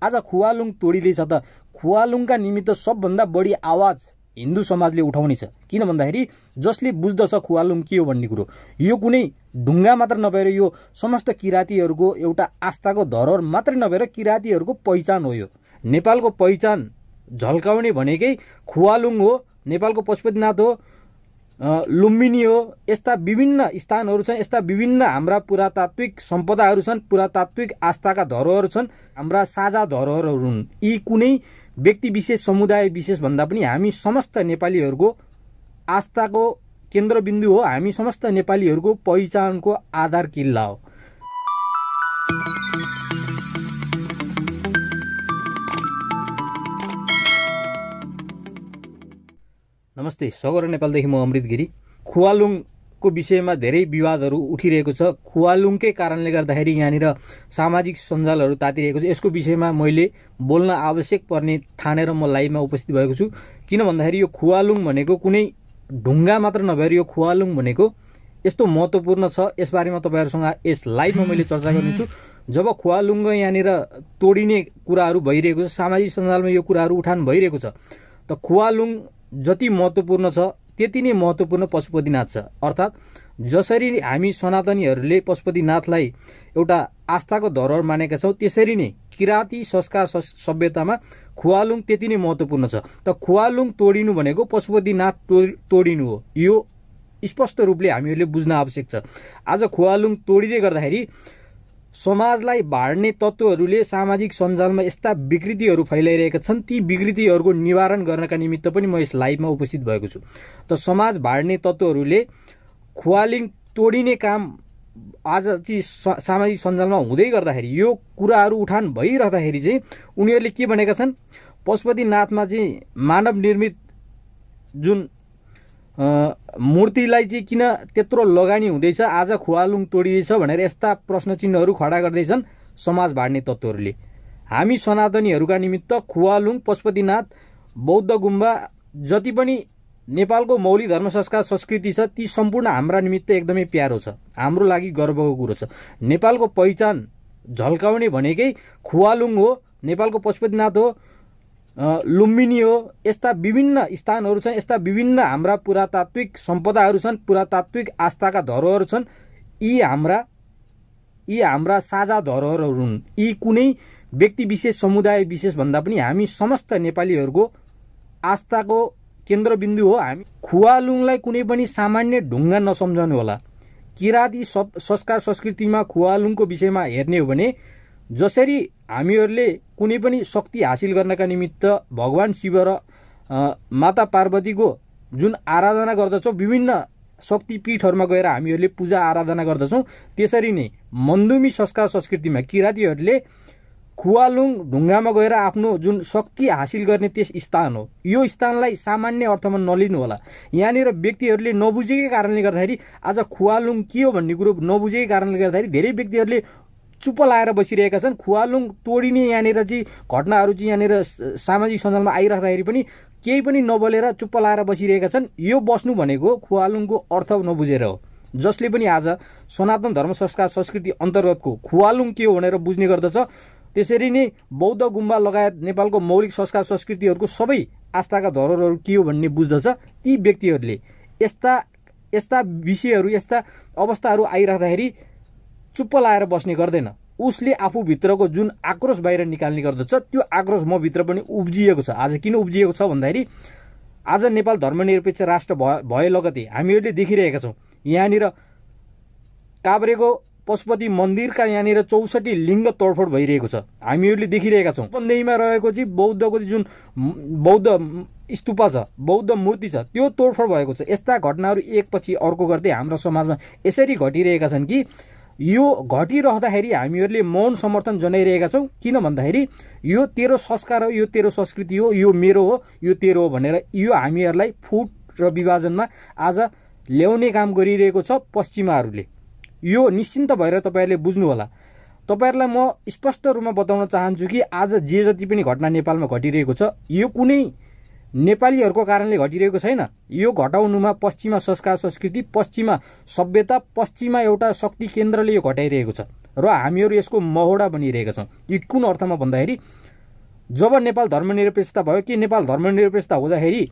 आज खुवालुङ तोडिँदैछ त खुवालुङका निमित्त सबभन्दा बढी आवाज हिन्दू समाजले उठाउने छ। किन भन्दाखेरि जसले बुझ्दछ खुवालुङ के हो भन्ने कुरो, यो कुनै ढुङ्गा मात्र नभएर यो समस्त किराँतीहरूको एउटा आस्थाको धरोहर मात्रै नभएर किराँतीहरूको पहिचान हो। यो नेपालको पहिचान झल्काउने भनेकै खुवालुङ हो, नेपालको पशुपतिनाथ हो, लुम्बिनी हो। यस्ता विभिन्न स्थानहरू छन्, यस्ता विभिन्न हाम्रा पुरातात्विक सम्पदाहरू छन्, पुरातात्विक आस्थाका धरोहरहरू छन्, हाम्रा साझा धरोहरहरू हुन्। यी कुनै व्यक्ति विशेष समुदाय विशेष भन्दा पनि हामी समस्त नेपालीहरूको आस्थाको केन्द्रबिन्दु हो, हामी समस्त नेपालीहरूको पहिचानको आधार किल्ला हो। नमस्ते, सगोरा नेपालदेखि म अमृत गिरी। खुवालुङको विषयमा धेरै विवादहरू उठिरहेको छ। खुवालुङकै कारणले गर्दाखेरि यहाँनिर सामाजिक सञ्जालहरू तातिरहेको छ। यसको विषयमा मैले बोल्न आवश्यक पर्ने ठानेर म लाइभमा उपस्थित भएको छु। किन भन्दाखेरि यो खुवालुङ भनेको कुनै ढुङ्गा मात्र नभएर यो खुवालुङ भनेको यस्तो महत्त्वपूर्ण छ। यसबारेमा तपाईँहरूसँग यस लाइभमा मैले चर्चा गर्नेछु। जब खुवालुङ यहाँनिर तोडिने कुराहरू भइरहेको छ, सामाजिक सञ्जालमा यो कुराहरू उठान भइरहेको छ, त खुवालुङ जति महत्त्वपूर्ण छ त्यति नै महत्त्वपूर्ण पशुपतिनाथ छ। अर्थात् जसरी हामी सनातनीहरूले पशुपतिनाथलाई एउटा आस्थाको धरोहर मानेका छौँ, त्यसरी नै किराँती संस्कार सभ्यतामा खुवालुङ त्यति नै महत्त्वपूर्ण छ। त खुवालुङ तोडिनु भनेको पशुपतिनाथ तोडिनु हो। यो स्पष्ट रूपले हामीहरूले बुझ्न आवश्यक छ। आज खुवालुङ तोडिँदै गर्दाखेरि समाजलाई बाँड्ने तत्त्वहरूले सामाजिक सञ्जालमा यस्ता विकृतिहरू फैलाइरहेका छन्। ती विकृतिहरूको निवारण गर्नका निमित्त पनि म यस लाइभमा उपस्थित भएको छु। त समाज बाँड्ने तत्त्वहरूले खुवालुङ तोडिने काम आज चाहिँ सामाजिक सञ्जालमा हुँदै गर्दाखेरि, यो कुराहरू उठान भइरहँदाखेरि चाहिँ उनीहरूले के भनेका छन्, पशुपतिनाथमा चाहिँ मानव निर्मित जुन मूर्तिलाई चाहिँ किन त्यत्रो लगानी हुँदैछ, आज खुवालुङ तोडिँदैछ भनेर यस्ता प्रश्न चिन्हहरू खडा गर्दैछन् समाज बाँड्ने तत्त्वहरूले। हामी सनातनीहरूका निमित्त खुवालुङ, पशुपतिनाथ, बौद्ध गुम्बा जति पनि नेपालको मौलिक धर्म संस्कार संस्कृति छ, ती सम्पूर्ण हाम्रा निमित्त एकदमै प्यारो छ, हाम्रो लागि गर्वको कुरो छ। नेपालको पहिचान झल्काउने भनेकै खुवालुङ हो, नेपालको पशुपतिनाथ हो, लुम्बिनी हो। यस्ता विभिन्न स्थानहरू छन्, यस्ता विभिन्न हाम्रा पुरातात्विक सम्पदाहरू छन्, पुरातात्विक आस्थाका धरोहरहरू छन्। यी हाम्रा साझा धरोहरहरू हुन्। यी कुनै व्यक्ति विशेष समुदाय विशेष भन्दा पनि हामी समस्त नेपालीहरूको आस्थाको केन्द्रबिन्दु हो। हामी खुवालुङलाई कुनै पनि सामान्य ढुङ्गा नसम्झनु होला। किराँती संस्कार संस्कृतिमा खुवालुङको विषयमा हेर्ने हो भने जसरी हामीहरूले कुनै पनि शक्ति हासिल गर्नका निमित्त भगवान शिव र माता पार्वतीको जुन आराधना गर्दछौँ, विभिन्न शक्तिपीठहरूमा गएर हामीहरूले पूजा आराधना गर्दछौँ, त्यसरी नै मन्दुमी संस्कार संस्कृतिमा किराँतीहरूले खुवालुङ ढुङ्गामा गएर आफ्नो जुन शक्ति हासिल गर्ने त्यस स्थान हो। यो स्थानलाई सामान्य अर्थमा नलिनु होला। यहाँनिर व्यक्तिहरूले नबुझेकै कारणले गर्दाखेरि, आज खुवालुङ के हो भन्ने कुरो नबुझेकै कारणले गर्दाखेरि धेरै व्यक्तिहरूले चुप्प लाएर बसिरहेका छन्। खुवालुङ तोडिने यहाँनिर चाहिँ घटनाहरू चाहिँ यहाँनिर सामाजिक सञ्जालमा आइराख्दाखेरि पनि केही पनि नबोलेर चुप्प लाएर बसिरहेका छन्। यो बस्नु भनेको खुवालुङको अर्थ नबुझेर हो। जसले पनि आज सनातन धर्म संस्कार संस्कृति अन्तर्गतको खुवालुङ के हो भनेर बुझ्ने गर्दछ, त्यसरी नै बौद्ध गुम्बा लगायत नेपालको मौलिक संस्कार संस्कृतिहरूको सबै आस्थाका धरोहरहरू के हो भन्ने बुझ्दछ। ती व्यक्तिहरूले यस्ता विषयहरू, यस्ता अवस्थाहरू आइराख्दाखेरि चुप्प लाएर बस्ने गर्दैन। उसले आफूभित्रको जुन आक्रोश बाहिर निकाल्ने गर्दछ, त्यो आक्रोश म भित्र पनि उब्जिएको छ। आज किन उब्जिएको छ भन्दाखेरि आज नेपाल धर्मनिरपेक्ष राष्ट्र भए लगतै हामीहरूले देखिरहेका छौँ यहाँनिर काभ्रेको पशुपति मन्दिरका यहाँनिर 64 लिङ्ग तोडफोड भइरहेको छ। हामीहरूले देखिरहेका छौँ। बन्देईमा रहेको चाहिँ बौद्धको जुन बौद्ध स्तूप छ, बौद्ध मूर्ति छ, त्यो तोडफोड भएको छ। यस्ता घटनाहरू एकपछि अर्को गर्दै हाम्रो समाजमा यसरी घटिरहेका छन् कि यो घटिरहँदाखेरि हामीहरूले मौन समर्थन जनाइरहेका छौँ। किन भन्दाखेरि यो तेरो संस्कार हो, यो तेरो संस्कृति हो, यो मेरो हो, यो तेरो हो भनेर यो हामीहरूलाई फुट र विभाजनमा आज ल्याउने काम गरिरहेको छ पश्चिमाहरूले। यो निश्चिन्त भएर तपाईँहरूले बुझ्नु होला। तपाईँहरूलाई म स्पष्ट रूपमा बताउन चाहन्छु कि आज जे जति पनि घटना नेपालमा घटिरहेको छ, यो कुनै नेपालीहरूको कारणले घटिरहेको छैन। यो घटाउनुमा पश्चिमा संस्कार संस्कृति, पश्चिमा सभ्यता, पश्चिमा एउटा शक्ति केन्द्रले यो घटाइरहेको छ र हामीहरू यसको महोडा बनिरहेका छौँ। यो कुन अर्थमा भन्दाखेरि जब नेपाल धर्मनिरपेक्षता भयो कि नेपाल धर्मनिरपेक्षता हुँदाखेरि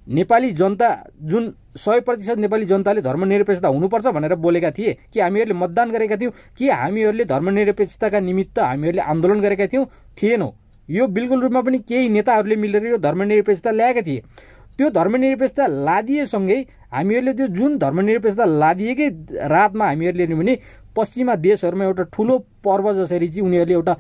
नेपाली जनता जुन 100% नेपाली जनताले धर्मनिरपेक्षता हुनुपर्छ भनेर बोलेका थिए कि हामीहरूले मतदान गरेका थियौँ कि हामीहरूले धर्मनिरपेक्षताका निमित्त हामीहरूले आन्दोलन गरेका थिएनौँ। यो बिल्कुल रूपमा पनि केही नेताहरूले मिलेर यो धर्मनिरपेक्षता ल्याएका थिए। त्यो धर्मनिरपेक्षता लादिएसँगै हामीहरूले त्यो जुन धर्मनिरपेक्षता लादिएकै रातमा हामीहरूले भने पश्चिमा देशहरूमा एउटा ठुलो पर्व जसरी चाहिँ उनीहरूले एउटा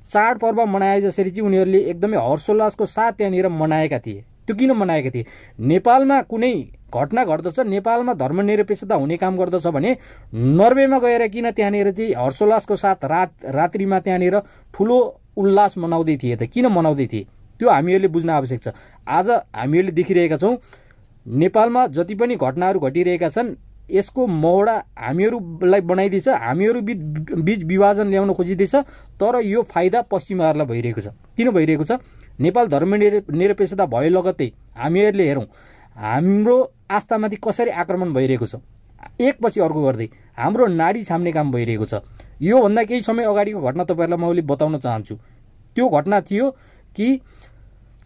चाडपर्व मनाए जसरी चाहिँ उनीहरूले एकदमै हर्षोल्लासको साथ त्यहाँनिर मनाएका थिए। त्यो किन मनाएका थिए? नेपालमा कुनै घटना घट्दछ, नेपालमा धर्मनिरपेक्षता हुने काम गर्दछ भने नर्वेमा गएर किन त्यहाँनिर चाहिँ हर्षोल्लासको साथ रात्रिमा त्यहाँनिर ठुलो उल्लास मनाउँदै थिए त? किन मनाउँदै थिए? त्यो हामीहरूले बुझ्न आवश्यक छ। आज हामीहरूले देखिरहेका छौँ नेपालमा जति पनि घटनाहरू घटिरहेका छन् यसको महोडा हामीहरूलाई बनाइदिन्छ, हामीहरू बीच विभाजन ल्याउन खोजिँदैछ। तर यो फाइदा पश्चिमाहरूलाई भइरहेको छ। किन भइरहेको छ? नेपाल धर्मनिरपेक्षता भयो लगत्तै हामीहरूले हेरौँ हाम्रो आस्थामाथि कसरी आक्रमण भइरहेको छ। एकपछि अर्को गर्दै हाम्रो नाडी छाम्ने काम भइरहेको छ। योभन्दा केही समय अगाडिको घटना तपाईँहरूलाई मैले बताउन चाहन्छु। त्यो घटना थियो कि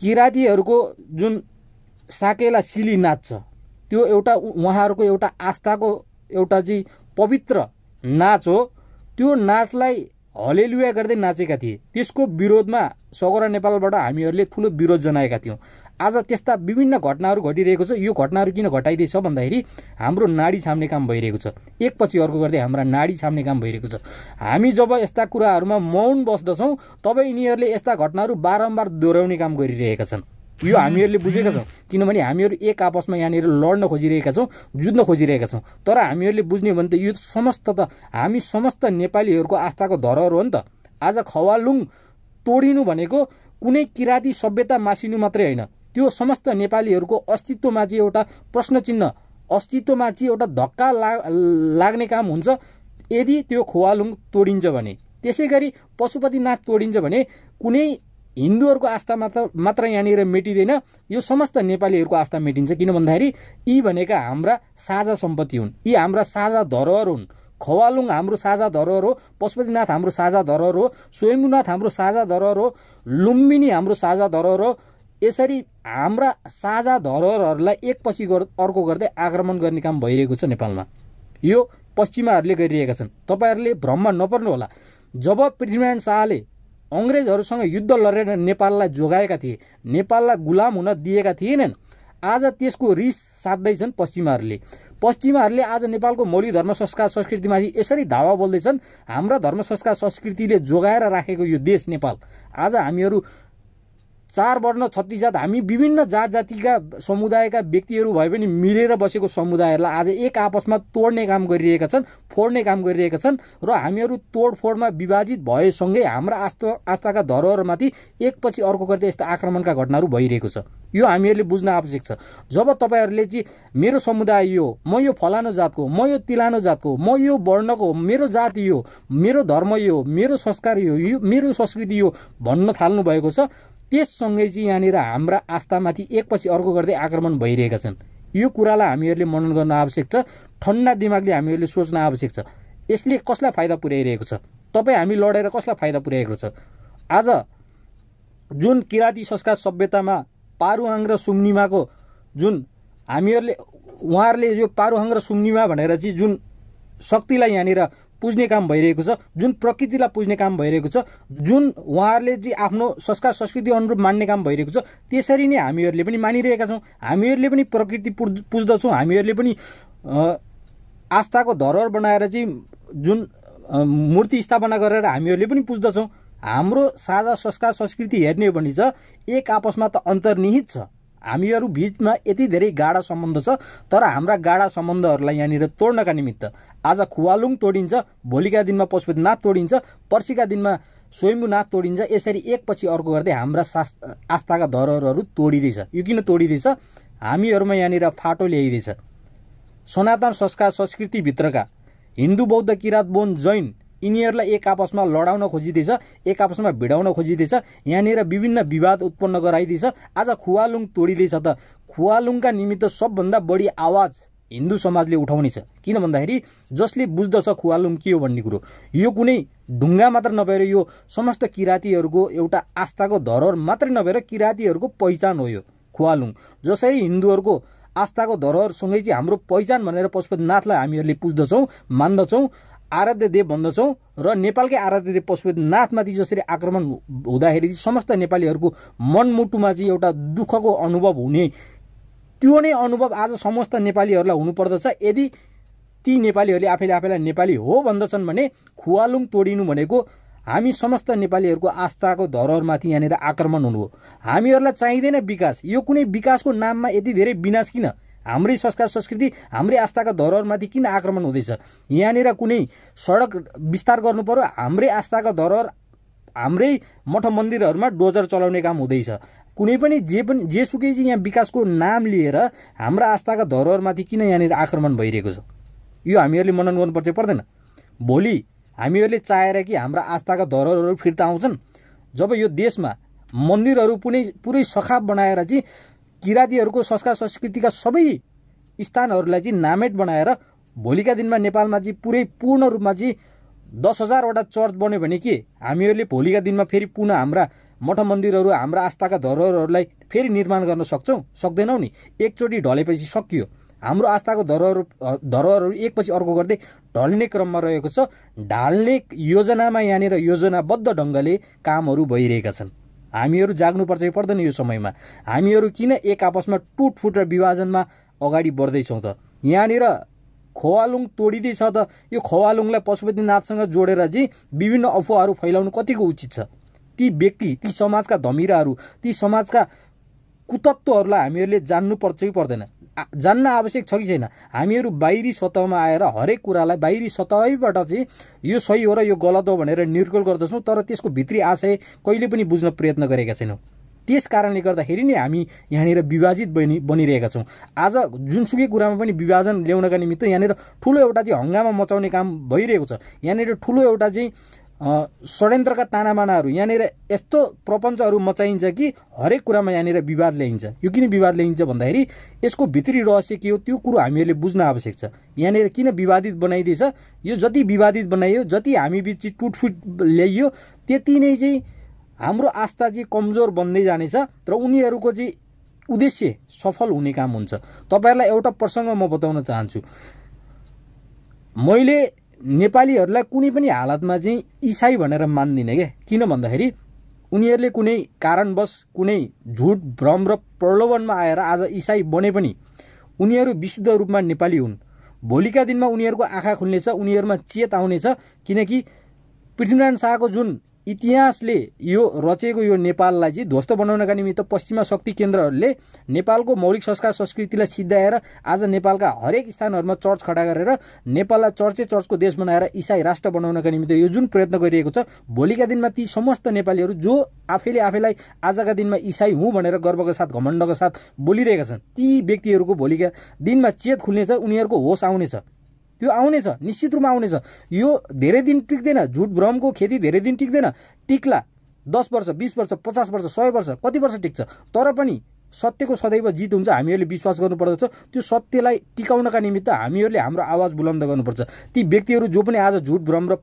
किराँतीहरूको जुन साकेला सिली नाच छ, त्यो एउटा उहाँहरूको एउटा आस्थाको एउटा चाहिँ पवित्र नाच हो। त्यो नाचलाई हलेलुया गर्दै नाचेका थिए। त्यसको विरोधमा सगौरा नेपालबाट हामीहरूले ठुलो विरोध जनाएका थियौँ। आज त्यस्ता विभिन्न घटनाहरू घटिरहेको छ। यो घटनाहरू किन घटाइँदैछ भन्दाखेरि हाम्रो नाडी छाम्ने काम भइरहेको छ। एकपछि अर्को गर्दै हाम्रा नाडी छाम्ने काम भइरहेको छ। हामी जब यस्ता कुराहरूमा मौन बस्दछौँ तब यिनीहरूले यस्ता घटनाहरू बारम्बार दोहोऱ्याउने काम गरिरहेका छन्। यो हामीहरूले बुझेका छौँ, किनभने हामीहरू एक आपसमा यहाँनिर लड्न खोजिरहेका छौँ, जुझ्न खोजिरहेका छौँ। तर हामीहरूले बुझ्ने हो भने त यो समस्त त हामी समस्त नेपालीहरूको आस्थाको धरोहर हो नि त। आज खवालुङ तोडिनु भनेको कुनै किराँती सभ्यता मासिनु मात्रै होइन, त्यो समस्त नेपालीहरूको अस्तित्वमा चाहिँ एउटा प्रश्न चिन्ह, अस्तित्वमा चाहिँ एउटा धक्का लाग्ने काम हुन्छ यदि त्यो खवालुङ तोडिन्छ भने। त्यसै गरी पशुपतिनाथ तोडिन्छ भने कुनै हिन्दूहरूको आस्था मात्र यहाँनिर मेटिँदैन, यो समस्त नेपालीहरूको आस्था मेटिन्छ। किन भन्दाखेरि यी भनेका हाम्रा साझा सम्पत्ति हुन्, यी हाम्रा साझा धरोहर हुन्। खवालुङ हाम्रो साझा धरोहर हो, पशुपतिनाथ हाम्रो साझा धरोहर हो, स्वयम्भूनाथ हाम्रो साझा धरोहर हो, लुम्बिनी हाम्रो साझा धरोहर हो। यसरी हाम्रा साझा धरोहरहरूलाई एकपछि अर्को गर्दै आक्रमण गर्ने काम भइरहेको छ नेपालमा। यो पश्चिमाहरूले गरिरहेका छन्। तपाईँहरूले भ्रममा नपर्नु होला। जब पृथ्वीनारायण शाहले अङ्ग्रेजहरूसँग युद्ध लडेर नेपाललाई जोगाएका थिए, नेपाललाई गुलाम हुन दिएका थिएनन्, आज त्यसको रिस साध्दैछन् पश्चिमाहरूले। पश्चिमाहरूले आज नेपालको मौलिक धर्म संस्कार संस्कृतिमाथि यसरी धावा बोल्दैछन्। हाम्रा धर्म संस्कार संस्कृतिले जोगाएर राखेको यो देश नेपाल, आज हामीहरू 4 वर्ण 36 जात, हामी विभिन्न जात जातिका समुदायका व्यक्तिहरू भए पनि मिलेर बसेको समुदायहरूलाई आज एक आपसमा तोड्ने काम गरिरहेका छन्, फोड्ने काम गरिरहेका छन्। र हामीहरू तोडफोडमा विभाजित भएसँगै हाम्रा आस्थाका धरोहरमाथि एकपछि अर्को गर्दै यस्ता आक्रमणका घटनाहरू भइरहेको छ। यो हामीहरूले बुझ्न आवश्यक छ। जब तपाईँहरूले चाहिँ मेरो समुदाय यो, म यो फलानो जातको, म यो तिलानो जातको, म यो वर्णको, मेरो जाति यो, मेरो धर्म यो, मेरो संस्कार यो, मेरो संस्कृति यो भन्न थाल्नु भएको छ, त्यससँगै चाहिँ यहाँनिर हाम्रा आस्थामाथि एकपछि अर्को गर्दै आक्रमण भइरहेका छन्। यो कुरालाई हामीहरूले मनन गर्न आवश्यक छ। ठन्डा दिमागले हामीहरूले सोच्न आवश्यक छ। यसले कसलाई फाइदा पुर्याइरहेको छ? तपाईँ हामी लडेर कसलाई फाइदा पुर्याएको छ? आज जुन किराँती संस्कार सभ्यतामा पारुहाङ र सुम्निमाको जुन हामीहरूले उहाँहरूले यो पारुहाङ र सुम्निमा भनेर चाहिँ जुन शक्तिलाई यहाँनिर पुज्ने काम भइरहेको छ, जुन प्रकृतिलाई पुज्ने काम भइरहेको छ, जुन उहाँहरूले चाहिँ आफ्नो संस्कार संस्कृति अनुरूप मान्ने काम भइरहेको छ, त्यसरी नै हामीहरूले पनि मानिरहेका छौँ। हामीहरूले पनि प्रकृति पुज्दछौँ। हामीहरूले पनि आस्थाको धरोहर बनाएर चाहिँ जुन मूर्ति स्थापना गरेर हामीहरूले पनि पुज्दछौँ। हाम्रो साझा संस्कार संस्कृति हेर्ने हो भने चाहिँ एक आपसमा त अन्तर्निहित छ। हामीहरू बीचमा यति धेरै गाढा सम्बन्ध छ। तर हाम्रा गाढा सम्बन्धहरूलाई यहाँनिर तोड्नका निमित्त आज खुवालुङ तोडिन्छ, भोलिका दिनमा पशुपतिनाथ तोडिन्छ, पर्सिका दिनमा स्वयम्भूनाथ तोडिन्छ। यसरी एकपछि अर्को गर्दै हाम्रा आस्थाका धरोहरहरू तोडिँदैछ। यो किन तोडिँदैछ? हामीहरूमा यहाँनिर फाटो ल्याइँदैछ। सनातन संस्कार संस्कृतिभित्रका हिन्दू बौद्ध किराँत बोन जैन यिनीहरूलाई एक आपसमा लडाउन खोजिँदैछ, एक आपसमा भिडाउन खोजिँदैछ, यहाँनिर विभिन्न विवाद उत्पन्न गराइदिन्छ। आज खुवालुङ तोडिँदैछ त खुवालुङका निमित्त सबभन्दा बढी आवाज हिन्दू समाजले उठाउने छ। किन भन्दाखेरि जसले बुझ्दछ खुवालुङ के हो भन्ने कुरो, यो कुनै ढुङ्गा मात्र नभएर यो समस्त किराँतीहरूको एउटा आस्थाको धरोहर मात्रै नभएर किराँतीहरूको पहिचान हो। यो खुवालुङ जसरी हिन्दूहरूको आस्थाको धरोहरसँगै चाहिँ हाम्रो पहिचान भनेर पशुपतिनाथलाई हामीहरूले पुज्दछौँ, मान्दछौँ, आराध्य देव भन्दछौँ। र नेपालकै आराध्य देव पशुपतिनाथमाथि जसरी आक्रमण हुँदाखेरि समस्त नेपालीहरूको मनमुटुमा चाहिँ एउटा दुःखको अनुभव हुने, त्यो नै अनुभव आज समस्त नेपालीहरूलाई हुनुपर्दछ। यदि ती नेपालीहरूले आफैलाई नेपाली हो भन्दछन् भने खुवालुङ तोडिनु भनेको हामी समस्त नेपालीहरूको आस्थाको धरोहरमाथि यहाँनिर आक्रमण हुनु हो। हामीहरूलाई चाहिँदैन विकास। यो कुनै विकासको नाममा यति धेरै विनाश किन? हाम्रै संस्कार संस्कृति, हाम्रै आस्थाका धरोहरमाथि किन आक्रमण हुँदैछ? यहाँनिर कुनै सडक विस्तार गर्नु पर्यो, हाम्रै आस्थाका धरोहर, हाम्रै मठ मन्दिरहरूमा डोजर चलाउने काम हुँदैछ। कुनै पनि जेसुकै चाहिँ यहाँ विकासको नाम लिएर हाम्रा आस्थाका धरोहरमाथि किन यहाँनिर आक्रमण भइरहेको छ? यो हामीहरूले मनन गर्नुपर्छ पर्दैन? भोलि हामीहरूले चाहेर कि हाम्रा आस्थाका धरोहरहरू फिर्ता आउँछन् जब यो देशमा मन्दिरहरू पुरै सखाप बनाएर चाहिँ किराँतीहरूको संस्कार संस्कृतिका सबै स्थानहरूलाई चाहिँ नामेट बनाएर भोलिका दिनमा नेपालमा चाहिँ पुरै पूर्ण रूपमा चाहिँ 10,000वटा चर्च बन्यो भने के हामीहरूले भोलिका दिनमा फेरि पुनः हाम्रा मठ मन्दिरहरू, हाम्रा आस्थाका धरोहरहरूलाई फेरि निर्माण गर्न सक्छौँ? सक्दैनौँ नि। एकचोटि ढलेपछि सकियो। हाम्रो आस्थाको धरोहरहरू एकपछि अर्को गर्दै ढल्ने क्रममा रहेको छ। ढाल्ने योजनामा यहाँनिर योजनाबद्ध ढङ्गले कामहरू भइरहेका छन्। हामीहरू जाग्नुपर्छ पर्दैन? यो समयमा हामीहरू किन एक आपसमा टुटफुट र विभाजनमा अगाडि बढ्दैछौँ त? यहाँनिर खुवालुङ तोडिँदैछ त यो खुवालुङलाई पशुपतिनाथसँग जोडेर चाहिँ विभिन्न अफवाहहरू फैलाउनु कतिको उचित छ? ती व्यक्ति, ती समाजका धमिराहरू, ती समाजका कुतत्वहरूलाई हामीहरूले जान्नुपर्छ कि पर्दैन? जान्न आवश्यक छ कि छैन? हामीहरू बाहिरी सतहमा आएर हरेक कुरालाई बाहिरी सतहैबाट चाहिँ यो सही हो र यो गलत हो भनेर निर्कुल गर्दछौँ, तर त्यसको भित्री आशय कहिले पनि बुझ्न प्रयत्न गरेका छैनौँ। त्यस कारणले गर्दाखेरि नै हामी यहाँनिर विभाजित बनिरहेका छौँ। आज जुनसुकै कुरामा पनि विभाजन ल्याउनका निमित्त यहाँनिर ठुलो एउटा चाहिँ हङ्गामा मचाउने काम भइरहेको छ। यहाँनिर ठुलो एउटा चाहिँ षड्यन्त्रका तानामानाहरू, यहाँनिर यस्तो प्रपञ्चहरू मचाइन्छ कि हरेक कुरामा यहाँनिर विवाद ल्याइन्छ। यो किन विवाद ल्याइन्छ भन्दाखेरि यसको भित्री रहस्य के हो त्यो कुरो हामीहरूले बुझ्न आवश्यक छ। यहाँनिर किन विवादित बनाइदिएछ? यो जति विवादित बनाइयो, जति हामी बिच चाहिँ टुटफुट ल्याइयो, त्यति नै चाहिँ हाम्रो आस्था चाहिँ कमजोर बन्दै जानेछ र उनीहरूको चाहिँ उद्देश्य सफल हुने काम हुन्छ। तपाईँहरूलाई एउटा प्रसङ्ग म बताउन चाहन्छु। मैले नेपालीहरूलाई कुनै पनि हालतमा चाहिँ इसाई भनेर मान्दिनँ क्या। किन भन्दाखेरि उनीहरूले कुनै कारणवश कुनै झुट भ्रम र प्रलोभनमा आएर आज इसाई बने पनि उनीहरू विशुद्ध रूपमा नेपाली हुन्। भोलिका दिनमा उनीहरूको आँखा खुल्नेछ, उनीहरूमा चेत आउनेछ। किनकि पृथ्वीनारायण शाहको जुन इतिहासले यो रचेको यो नेपाललाई चाहिँ ध्वस्त बनाउनका निमित्त पश्चिमा शक्ति केन्द्रहरूले नेपालको मौलिक संस्कार संस्कृतिलाई सिद्ध्याएर आज नेपालका हरेक स्थानहरूमा चर्च खडा गरेर नेपाललाई चर्चको देश बनाएर इसाई राष्ट्र बनाउनका निमित्त यो जुन प्रयत्न गरिएको छ, भोलिका दिनमा ती समस्त नेपालीहरू जो आफैलाई आजका दिनमा इसाई हुँ भनेर गर्वका साथ घमण्डका साथ बोलिरहेका छन्, ती व्यक्तिहरूको भोलिका दिनमा चेत खुल्नेछ, उनीहरूको होस आउनेछ। त्यो आउनेछ, निश्चित रूपमा आउनेछ। यो धेरै दिन टिक्दैन। झुट भ्रमको खेती धेरै दिन टिक्दैन। टिक्ला 10 वर्ष, 20 वर्ष, 50 वर्ष, 100 वर्ष, कति वर्ष टिक्छ, तर पनि सत्यको सदैव जित हुन्छ। हामीहरूले विश्वास गर्नुपर्दछ। त्यो सत्यलाई टिकाउनका निमित्त हामीहरूले हाम्रो आवाज बुलन्द गर्नुपर्छ। ती व्यक्तिहरू जो पनि आज झुट भ्रम र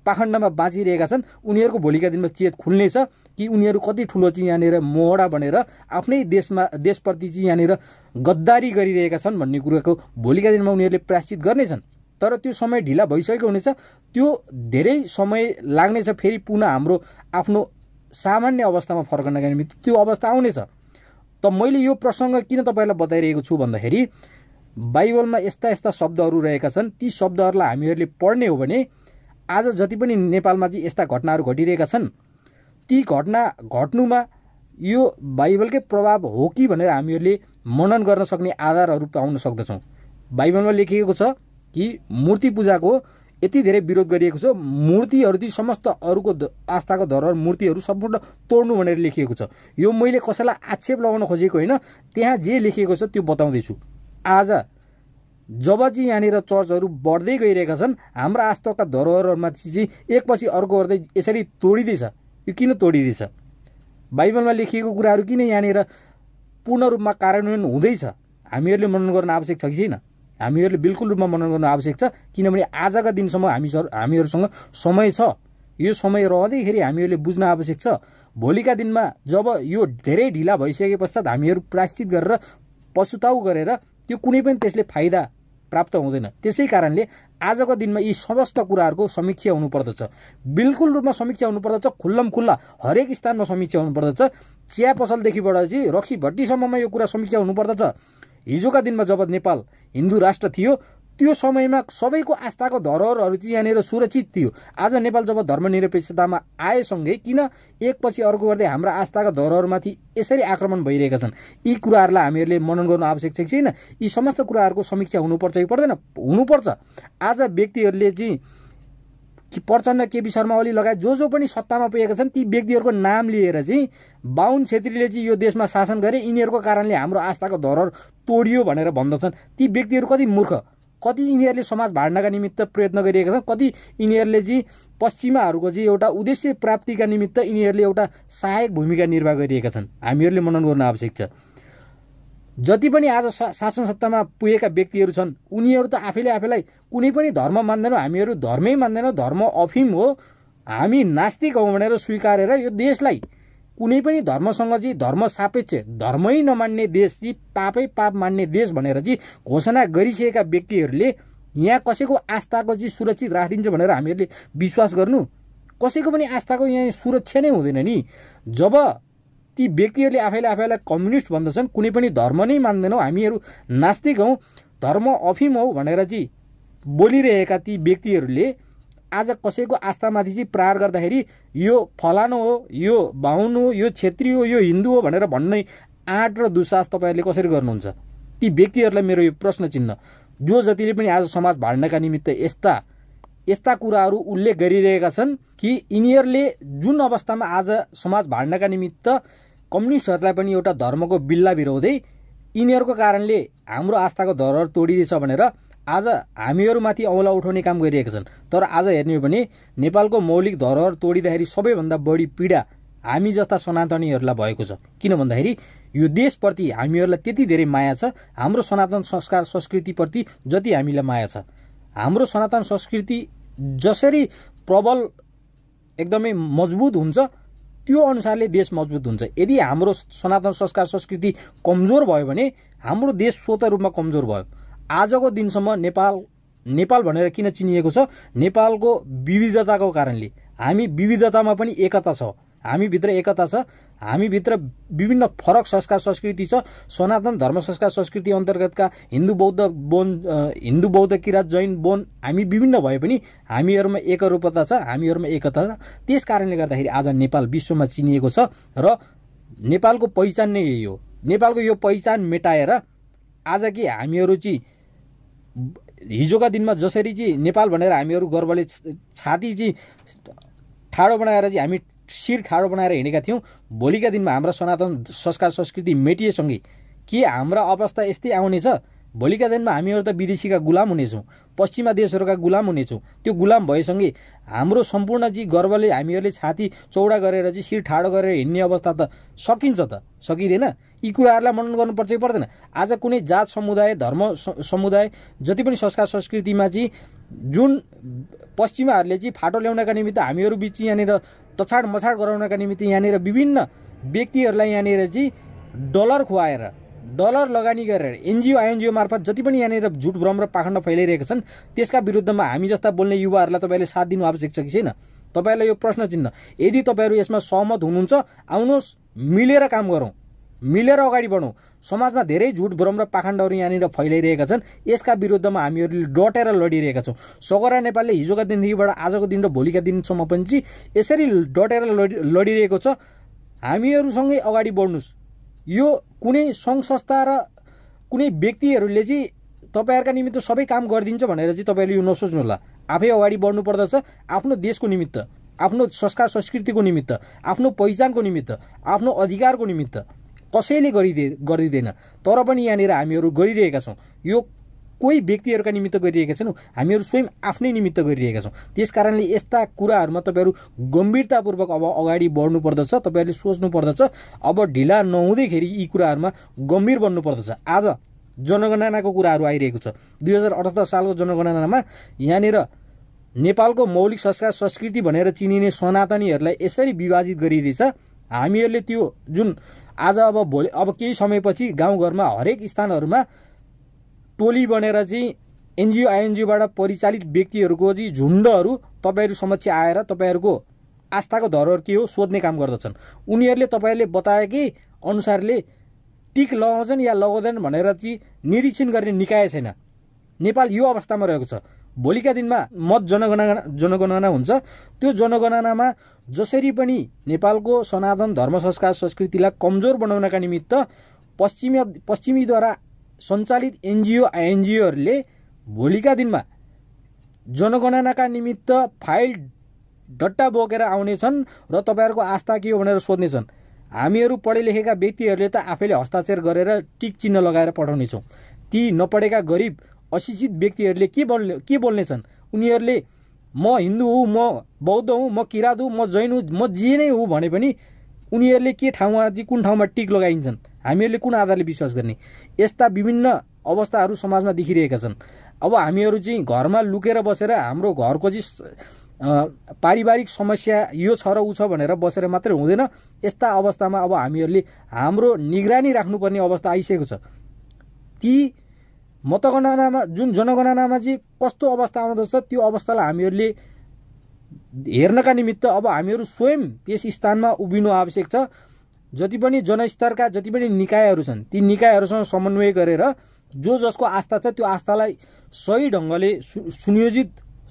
पाखण्डमा बाँचिरहेका छन्, उनीहरूको भोलिका दिनमा चेत खुल्नेछ कि उनीहरू कति ठुलो चाहिँ यहाँनिर मोहडा बनेर आफ्नै देशप्रति चाहिँ यहाँनिर गद्दारी गरिरहेका छन् भन्ने कुराको भोलिका दिनमा उनीहरूले प्रायश्चित गर्नेछन्। तर त्यो समय ढिला भइसकेको हुनेछ। त्यो धेरै समय लाग्नेछ फेरि पुनः हाम्रो आफ्नो सामान्य अवस्थामा फर्कनका निमित्त त्यो अवस्था आउनेछ। त मैले यो प्रसङ्ग किन तपाईँलाई बताइरहेको छु भन्दाखेरि बाइबलमा यस्ता यस्ता शब्दहरू रहेका छन्। ती शब्दहरूलाई हामीहरूले पढ्ने हो भने आज जति पनि नेपालमा चाहिँ यस्ता घटनाहरू घटिरहेका छन्, ती घटना घट्नुमा यो बाइबलकै प्रभाव हो कि भनेर हामीहरूले मनन गर्न सक्ने आधारहरू पाउन सक्दछौँ। बाइबलमा लेखिएको छ कि मूर्ति पूजाको यति धेरै विरोध गरिएको छ। मूर्तिहरू चाहिँ समस्त अरूको आस्थाको धरोहर मूर्तिहरू सम्पूर्ण तोड्नु भनेर लेखिएको छ। यो मैले कसैलाई आक्षेप लगाउन खोजेको होइन, त्यहाँ जे लेखिएको छ त्यो बताउँदैछु। आज जब चाहिँ यहाँनिर चर्चहरू बढ्दै गइरहेका छन्, हाम्रा आस्थाका धरोहरहरूमाथि चाहिँ एकपछि अर्को गर्दै यसरी तोडिँदैछ। यो किन तोडिँदैछ? बाइबलमा लेखिएको कुराहरू किन यहाँनिर पूर्ण रूपमा कार्यान्वयन हुँदैछ? हामीहरूले मनन गर्न आवश्यक छ कि छैन? हामीहरूले बिल्कुल रूपमा मनन गर्न आवश्यक छ, किनभने आजका दिनसम्म हामीहरूसँग समय छ। यो समय रहँदैखेरि हामीहरूले बुझ्न आवश्यक छ। भोलिका दिनमा जब यो धेरै ढिला भइसके पश्चात हामीहरू प्रायश्चित गरेर पछुताउ गरेर त्यो कुनै पनि त्यसले फाइदा प्राप्त हुँदैन। त्यसै कारणले आजको दिनमा यी समस्त कुराहरूको समीक्षा हुनुपर्दछ, बिल्कुल रूपमा समीक्षा हुनुपर्दछ, खुल्लम खुल्ला हरेक स्थानमा समीक्षा हुनुपर्दछ। चिया पसलदेखिबाट चाहिँ रक्सी भट्टीसम्ममा यो कुरा समीक्षा हुनुपर्दछ। हिजोका दिनमा जब नेपाल हिन्दू राष्ट्र थियो त्यो समयमा सबैको आस्थाको धरोहरहरू चाहिँ यहाँनिर सुरक्षित थियो। आज नेपाल जब धर्मनिरपेक्षतामा आएसँगै किन एकपछि अर्को गर्दै हाम्रा आस्थाका धरोहरमाथि यसरी आक्रमण भइरहेका छन्? यी कुराहरूलाई हामीहरूले मनन गर्नु आवश्यक छ कि छैन? यी समस्त कुराहरूको समीक्षा हुनुपर्छ कि पर्दैन? हुनुपर्छ। आज व्यक्तिहरूले चाहिँ प्रचण्ड, केपी शर्मा ओली लगायत जो पनि सत्तामा पुगेका छन् ती व्यक्तिहरूको नाम लिएर चाहिँ बाहुन छेत्रीले चाहिँ यो देशमा शासन गरे, यिनीहरूको कारणले हाम्रो आस्थाको धरोहर तोडियो भनेर भन्दछन्। ती व्यक्तिहरू कति मूर्ख, कति यिनीहरूले समाज भाड्नका निमित्त प्रयत्न गरिरहेका छन्, कति यिनीहरूले चाहिँ पश्चिमाहरूको चाहिँ एउटा उद्देश्य प्राप्तिका निमित्त यिनीहरूले एउटा सहायक भूमिका निर्वाह गरिरहेका छन्। हामीहरूले मनन गर्न आवश्यक छ। जति पनि आज शासन सत्तामा पुगेका व्यक्तिहरू छन् उनीहरू त आफैलाई कुनै पनि धर्म मान्दैनौँ, हामीहरू धर्मै मान्दैनौँ, धर्म अफिम हो, हामी नास्तिक हौँ भनेर स्वीकारेर यो देशलाई कुनै पनि धर्मसँग चाहिँ धर्म सापेक्ष, धर्मै नमान्ने देश चाहिँ पापै पाप मान्ने देश भनेर चाहिँ घोषणा गरिसकेका व्यक्तिहरूले यहाँ कसैको आस्थाको चाहिँ सुरक्षित राखिदिन्छ भनेर हामीहरूले विश्वास गर्नु? कसैको पनि आस्थाको यहाँ सुरक्षा नै हुँदैन नि। जब ती व्यक्तिहरूले आफैलाई कम्युनिस्ट भन्दछन्, कुनै पनि धर्म नै मान्दैनौँ, हामीहरू नास्तिक हौँ, धर्म अफिम हौ भनेर चाहिँ बोलिरहेका ती व्यक्तिहरूले आज कसैको आस्थामाथि चाहिँ प्रहार गर्दाखेरि यो फलानो हो, यो बाहुन हो, यो क्षेत्री हो, यो हिन्दू हो भनेर भन्ने आँट र दुस्साहस तपाईँहरूले कसरी गर्नुहुन्छ? ती व्यक्तिहरूलाई मेरो यो प्रश्न चिन्ह, जो जतिले पनि आज समाज भाड्नका निमित्त यस्ता कुराहरू उल्लेख गरिरहेका छन् कि यिनीहरूले जुन अवस्थामा आज समाज भाड्नका निमित्त कम्युनिस्टहरूलाई पनि एउटा धर्मको बिल्ला भिराउँदै यिनीहरूको कारणले हाम्रो आस्थाको धरोहर तोडिँदैछ भनेर आज हामीहरूमाथि औँला उठाउने काम गरिरहेका छन्। तर आज हेर्ने हो भने नेपालको मौलिक धरोहर तोडिँदाखेरि सबैभन्दा बढी पीडा हामी जस्ता सनातनीहरूलाई भएको छ। किन भन्दाखेरि यो देशप्रति हामीहरूलाई त्यति धेरै माया छ, हाम्रो सनातन संस्कार संस्कृतिप्रति जति हामीलाई माया छ, हाम्रो सनातन संस्कृति जसरी प्रबल एकदमै मजबुत हुन्छ त्यो अनुसारले देश मजबुत हुन्छ। यदि हाम्रो सनातन संस्कार संस्कृति कमजोर भयो भने हाम्रो देश स्वतः रूपमा कमजोर भयो। आजको दिनसम्म नेपाल भनेर किन चिनिएको छ? नेपालको विविधताको कारणले। हामी विविधतामा पनि एकता छ, हामीभित्र एकता छ, हामीभित्र विभिन्न फरक संस्कार संस्कृति छ। सनातन धर्म संस्कार संस्कृति अन्तर्गतका हिन्दू बौद्ध किराँत जैन बोन हामी विभिन्न भए पनि हामीहरूमा एकरूपता छ, हामीहरूमा एकता छ। त्यस कारणले गर्दाखेरि आज नेपाल विश्वमा चिनिएको छ र नेपालको पहिचान नै यही हो। नेपालको यो पहिचान मेटाएर आज कि हामीहरू चाहिँ हिजोका दिनमा जसरी चाहिँ नेपाल भनेर हामीहरू गर्वले छाती चाहिँ ठाडो बनाएर चाहिँ हामी शिर ठाडो बनाएर हिँडेका थियौँ, भोलिका दिनमा हाम्रा सनातन संस्कार संस्कृति मेटिएसँगै के हाम्रा अवस्था यस्तै आउनेछ? भोलिका दिनमा हामीहरू त विदेशीका गुलाम हुनेछौँ, पश्चिमा देशहरूका गुलाम हुनेछौँ। त्यो गुलाम भएसँगै हाम्रो सम्पूर्ण चाहिँ गर्वले हामीहरूले छाती चौडा गरेर चाहिँ शिर ठाडो गरेर हिँड्ने अवस्था त सकिन्छ त? सकिँदैन। यी कुराहरूलाई मनन गर्नुपर्छ कि पर्दैन? आज कुनै जात समुदाय, धर्म समुदाय जति पनि संस्कार संस्कृतिमा चाहिँ जुन पश्चिमाहरूले चाहिँ फाटो ल्याउनका निमित्त हामीहरू बिच यहाँनिर तछाड मछाड गराउनका निमित्त यहाँनिर विभिन्न व्यक्तिहरूलाई यहाँनिर चाहिँ डलर खुवाएर, डलर लगानी गरेर एनजिओ आइएनजिओ मार्फत जति पनि यहाँनिर झुट भ्रम र पाखण्ड फैलाइरहेका छन् त्यसका विरुद्धमा हामी जस्ता बोल्ने युवाहरूलाई तपाईँले साथ दिनु आवश्यक छ कि छैन? तपाईँलाई यो प्रश्न चिन्ह। यदि तपाईँहरू यसमा सहमत हुनुहुन्छ, आउनुहोस्, मिलेर काम गरौँ, मिलेर अगाडि बढौँ। समाजमा धेरै झुट भ्रम र पाखण्डहरू यहाँनिर फैलाइरहेका छन्, यसका विरुद्धमा हामीहरूले डटेर लडिरहेका छौँ। सगरा नेपालले हिजोका दिनदेखिबाट आजको दिन र भोलिका दिनसम्म पनि चाहिँ यसरी डटेर लडिरहेको छ। हामीहरूसँगै अगाडि बढ्नुहोस्। यो कुनै सङ्घ संस्था र कुनै व्यक्तिहरूले चाहिँ तपाईँहरूका निमित्त सबै काम गरिदिन्छ भनेर चाहिँ तपाईँले यो नसोच्नु होला। आफै अगाडि बढ्नु पर्दछ, आफ्नो देशको निमित्त, आफ्नो संस्कार संस्कृतिको निमित्त, आफ्नो पहिचानको निमित्त, आफ्नो अधिकारको निमित्त। कसैले गरिदिँदैन, तर पनि यहाँनिर हामीहरू गरिरहेका छौँ। यो कोही व्यक्तिहरूका निमित्त गरिरहेका छैनौँ, हामीहरू स्वयं आफ्नै निमित्त गरिरहेका छौँ। त्यस कारणले यस्ता कुराहरूमा तपाईँहरू गम्भीरतापूर्वक अब अगाडि बढ्नु पर्दछ, तपाईँहरूले सोच्नु पर्दछ। अब ढिला नहुँदैखेरि यी कुराहरूमा गम्भीर बन्नु पर्दछ। आज जनगणनाको कुराहरू आइरहेको छ। 2078 सालको जनगणनामा यहाँनिर नेपालको मौलिक संस्कार संस्कृति भनेर चिनिने सनातनीहरूलाई यसरी विभाजित गरिदिएछ। हामीहरूले त्यो जुन आज अब केही समयपछि गाउँघरमा हरेक स्थानहरूमा टोली बनेर चाहिँ एनजिओ आइएनजिओबाट परिचालित व्यक्तिहरूको चाहिँ झुन्डहरू तपाईँहरू समक्ष आएर तपाईँहरूको आस्थाको धरोहर के हो सोध्ने काम गर्दछन्। उनीहरूले तपाईँहरूले बताएकै अनुसारले टिक लगाउँछन् या लगाउँदैनन् भनेर चाहिँ निरीक्षण गर्ने निकाय छैन। नेपाल यो अवस्थामा रहेको छ। भोलिका दिनमा मत जनगणना हुन्छ। त्यो जनगणनामा जसरी पनि नेपालको सनातन धर्म संस्कार संस्कृतिलाई कमजोर बनाउनका निमित्त पश्चिमीद्वारा सञ्चालित एनजिओ आइएनजिओहरूले भोलिका दिनमा जनगणनाका निमित्त फाइल डट्टा बोकेर आउनेछन् र तपाईँहरूको आस्था के हो भनेर सोध्नेछन्। हामीहरू पढे लेखेका व्यक्तिहरूले त आफैले हस्ताक्षर गरेर टिक चिन्ह लगाएर पठाउनेछौँ। ती नपढेका गरिब अशिक्षित व्यक्तिहरूले के बोल्नेछन्? उनीहरूले म हिन्दू हुँ, म बौद्ध हुँ, म किराँत हुँ, म जैन हुँ, म जे नै हुँ भने पनि उनीहरूले के ठाउँमा चाहिँ कुन ठाउँमा टिक लगाइन्छन्? हामीहरूले कुन आधारले विश्वास गर्ने? यस्ता विभिन्न अवस्थाहरू समाजमा देखिरहेका छन्। अब हामीहरू चाहिँ घरमा लुकेर बसेर हाम्रो घरको चाहिँ पारिवारिक समस्या यो छ र ऊ छ भनेर बसेर मात्रै हुँदैन। यस्ता अवस्थामा अब हामीहरूले हाम्रो निगरानी राख्नुपर्ने अवस्था आइसकेको छ। ती मतगणनामा जुन जनगणनामा चाहिँ कस्तो अवस्था आउँदछ त्यो अवस्थालाई हामीहरूले हेर्नका निमित्त अब हामीहरू स्वयं त्यस स्थानमा उभिनु आवश्यक छ। जति पनि जनस्तरका जति पनि निकायहरू छन् ती निकायहरूसँग समन्वय गरेर जो जसको आस्था छ त्यो आस्थालाई सही ढङ्गले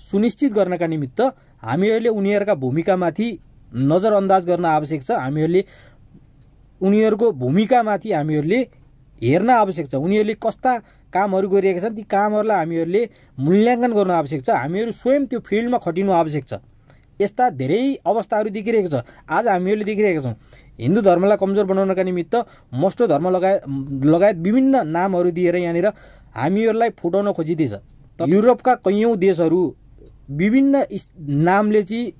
सुनिश्चित गर्नका निमित्त हामीहरूले उनीहरूका भूमिकामाथि नजरअन्दाज गर्न आवश्यक छ। हामीहरूले उनीहरूको भूमिकामाथि हामीहरूले हेर्न आवश्यक छ। उनीहरूले कस्ता कामहरू गरिरहेका छन् ती कामहरूलाई हामीहरूले मूल्याङ्कन गर्न आवश्यक छ। हामीहरू स्वयं त्यो फिल्डमा खटिनु आवश्यक छ। यस्ता धेरै अवस्थाहरू देखिरहेको छ। आज हामीहरूले देखिरहेका छौँ हिन्दू धर्मलाई कमजोर बनाउनका निमित्त मस्टो धर्म लगायत विभिन्न नामहरू दिएर यहाँनिर हामीहरूलाई फुटाउन खोजिँदैछ। युरोपका कैयौँ देशहरू विभिन्न नामले चाहिँ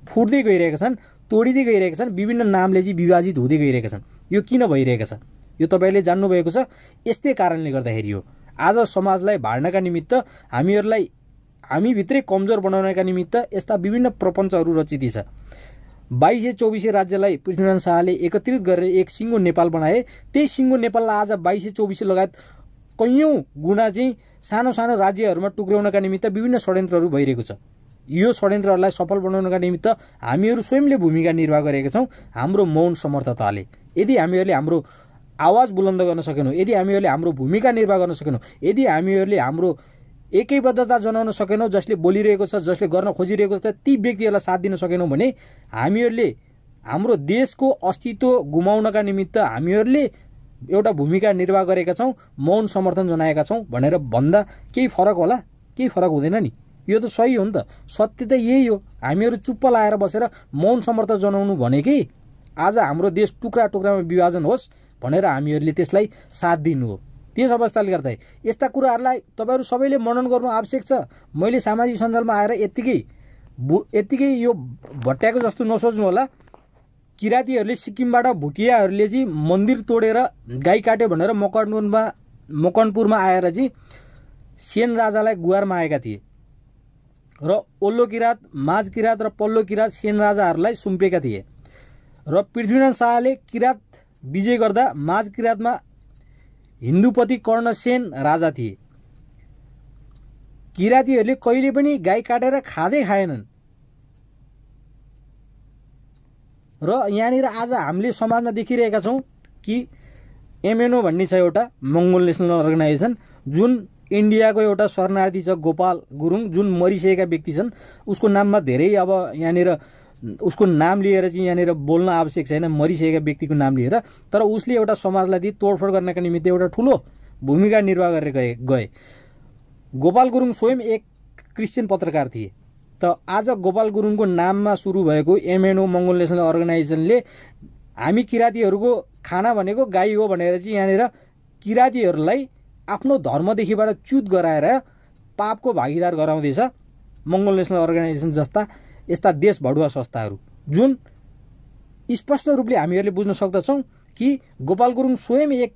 फुट्दै गइरहेका छन्, तोडिँदै गइरहेका छन्, विभिन्न नामले चाहिँ विभाजित हुँदै गइरहेका छन्। यो किन भइरहेका छ यो तपाईँले जान्नुभएको छ। यस्तै कारणले गर्दाखेरि हो। आज समाजलाई भाड्नका निमित्त हामीभित्रै कमजोर बनाउनका निमित्त यस्ता विभिन्न प्रपञ्चहरू रचिँदैछ। 2224 राज्यलाई पृथ्वीनारायण शाहले एकत्रित गरेर एक सिङ्गो नेपाल बनाए। त्यही सिङ्गो नेपाललाई आज 2224 लगायत कैयौँ गुणा चाहिँ सानो सानो राज्यहरूमा टुक्र्याउनका निमित्त विभिन्न षड्यन्त्रहरू भइरहेको छ। यो षड्यन्त्रहरूलाई सफल बनाउनका निमित्त हामीहरू स्वयंले भूमिका निर्वाह गरेका छौँ हाम्रो मौन समर्थताले। यदि हामीहरूले हाम्रो आवाज बुलन्द गर्न सकेनौँ, यदि हामीहरूले हाम्रो भूमिका निर्वाह गर्न सकेनौँ, यदि हामीहरूले हाम्रो एकैबद्धता जनाउन सकेनौँ, जसले बोलिरहेको छ जसले गर्न खोजिरहेको छ ती व्यक्तिहरूलाई साथ दिन सकेनौँ भने हामीहरूले हाम्रो देशको अस्तित्व गुमाउनका निमित्त हामीहरूले एउटा भूमिका निर्वाह गरेका छौँ, मौन समर्थन जनाएका छौँ भनेर भन्दा केही फरक होला? केही फरक हुँदैन नि। यो त सही हो नि त। सत्य त यही हो। हामीहरू चुप्प लाएर बसेर मौन समर्थन जनाउनु भनेकै आज हाम्रो देश टुक्रा टुक्रामा विभाजन होस् भनेर हामीहरूले त्यसलाई साथ दिनु हो। त्यस अवस्थाले गर्दा यस्ता कुराहरूलाई तपाईँहरू सबैले मनन गर्नु आवश्यक छ। मैले सामाजिक सञ्जालमा आएर यत्तिकै यो भट्ट्याएको जस्तो नसोच्नु होला। किराँतीहरूले सिक्किमबाट भुटियाहरूले चाहिँ मन्दिर तोडेर गाई काट्यो भनेर मकनपुरमा आएर चाहिँ सेन राजालाई गुहार मागेका थिए र ओल्लो किराँत, माझ किराँत र पल्लो किराँत सेन राजाहरूलाई सुम्पेका थिए र पृथ्वीनारायण शाहले किराँत विजय गर्दा माझ किराँतमा हिन्दूपति कर्णसेन राजा थिए। किराँतीहरूले कहिले पनि गाई काटेर खाँदै खाएनन् र यहाँनिर आज हामीले समाजमा देखिरहेका छौँ कि एमएनओ भन्ने छ एउटा मङ्गोल नेसनल अर्गनाइजेसन, जुन इन्डियाको एउटा शरणार्थी छ गोपाल गुरुङ, जुन मरिसकेका व्यक्ति छन्। उसको नाममा धेरै अब यहाँनिर उसको नाम लिएर चाहिँ यहाँनिर बोल्न आवश्यक छैन, मरिसकेका व्यक्तिको नाम लिएर। तर उसले एउटा समाजलाई तोडफोड गर्नका निमित्त एउटा ठुलो भूमिका निर्वाह गरेर गए। गोपाल गुरुङ स्वयं एक क्रिस्चियन पत्रकार थिए। त आज गोपाल गुरुङको नाममा सुरु भएको एमएनओ मङ्गोल नेसनल अर्गनाइजेसनले हामी किराँतीहरूको खाना भनेको गाई हो भनेर चाहिँ यहाँनिर किराँतीहरूलाई आफ्नो धर्मदेखिबाट च्युत गराएर पापको भागीदार गराउँदैछ मङ्गोल नेसनल अर्गनाइजेसन जस्ता यस्ता देश भडुवा संस्थाहरू, जुन स्पष्ट रूपले हामीहरूले बुझ्न सक्दछौँ कि गोपाल गुरुङ स्वयं एक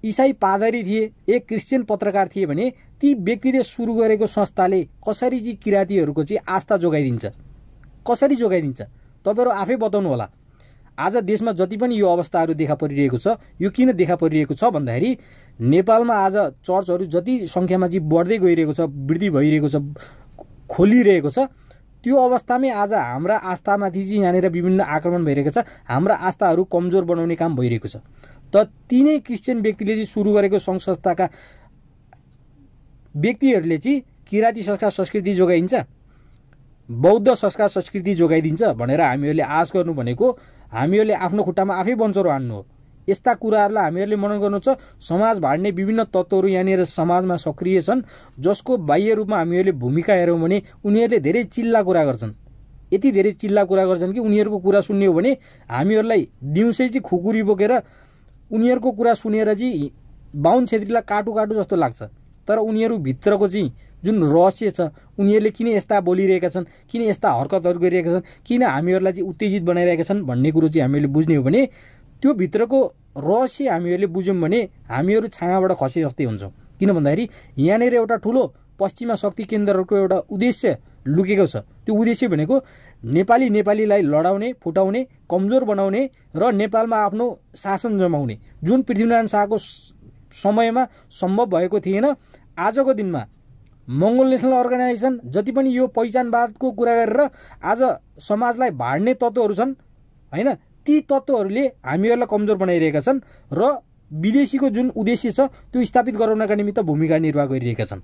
इसाई पादरी थिए, एक क्रिस्चियन पत्रकार थिए भने ती व्यक्तिले सुरु गरेको संस्थाले कसरी चाहिँ किराँतीहरूको चाहिँ आस्था जोगाइदिन्छ, कसरी जोगाइदिन्छ तपाईँहरू आफै बताउनु होला। आज देशमा जति पनि यो अवस्थाहरू देखा परिरहेको छ, यो किन देखा परिरहेको छ भन्दाखेरि नेपालमा आज चर्चहरू जति सङ्ख्यामा चाहिँ बढ्दै गइरहेको छ, वृद्धि भइरहेको छ, खोलिरहेको छ, त्यो अवस्थामै आज हाम्रा आस्थामाथि चाहिँ यहाँनिर विभिन्न आक्रमण भइरहेको छ, हाम्रा आस्थाहरू कमजोर बनाउने काम भइरहेको छ। त तिनै क्रिस्चियन व्यक्तिले चाहिँ सुरु गरेको सङ्घ संस्थाका व्यक्तिहरूले चाहिँ किराँती संस्कार संस्कृति जोगाइन्छ, बौद्ध संस्कार संस्कृति जोगाइदिन्छ भनेर हामीहरूले आश गर्नु भनेको हामीहरूले आफ्नो खुट्टामा आफै बन्चरो हान्नु हो। यस्ता कुराहरूलाई हामीहरूले मनन गर्नु छ। समाज भाड्ने विभिन्न तत्त्वहरू यहाँनिर समाजमा सक्रिय छन्, जसको बाह्य रूपमा हामीहरूले भूमिका हेऱ्यौँ भने उनीहरूले धेरै चिल्ला कुरा गर्छन्, यति धेरै चिल्ला कुरा गर्छन् कि उनीहरूको कुरा सुन्ने हो भने हामीहरूलाई दिउँसै चाहिँ खुकुरी बोकेर उनीहरूको कुरा सुनेर चाहिँ बाहुन छेत्रीलाई काटु काटु जस्तो लाग्छ। तर उनीहरू भित्रको चाहिँ जुन रहस्य छ, उनीहरूले किन यस्ता बोलिरहेका छन्, किन यस्ता हरकतहरू गरिरहेका छन्, किन हामीहरूलाई चाहिँ उत्तेजित बनाइरहेका छन् भन्ने कुरो चाहिँ हामीले बुझ्ने हो भने त्यो भित्रको रहस्य हामीहरूले बुझ्यौँ भने हामीहरू छाँगाबाट खसे जस्तै हुन्छौँ। किन भन्दाखेरि यहाँनिर एउटा ठुलो पश्चिमा शक्ति केन्द्रहरूको एउटा उद्देश्य लुकेको छ। त्यो उद्देश्य भनेको नेपालीलाई लडाउने, फुटाउने, कमजोर बनाउने र नेपालमा आफ्नो शासन जमाउने, जुन पृथ्वीनारायण शाहको समयमा सम्भव भएको थिएन। आजको दिनमा मङ्गोल नेसनल अर्गनाइजेसन जति पनि यो पहिचानवादको कुरा गरेर आज समाजलाई भाड्ने तत्त्वहरू छन् हैन, ती तत्त्वहरूले हामीहरूलाई कमजोर बनाइरहेका छन् र विदेशीको जुन उद्देश्य छ त्यो स्थापित गराउनका निमित्त भूमिका निर्वाह गरिरहेका छन्।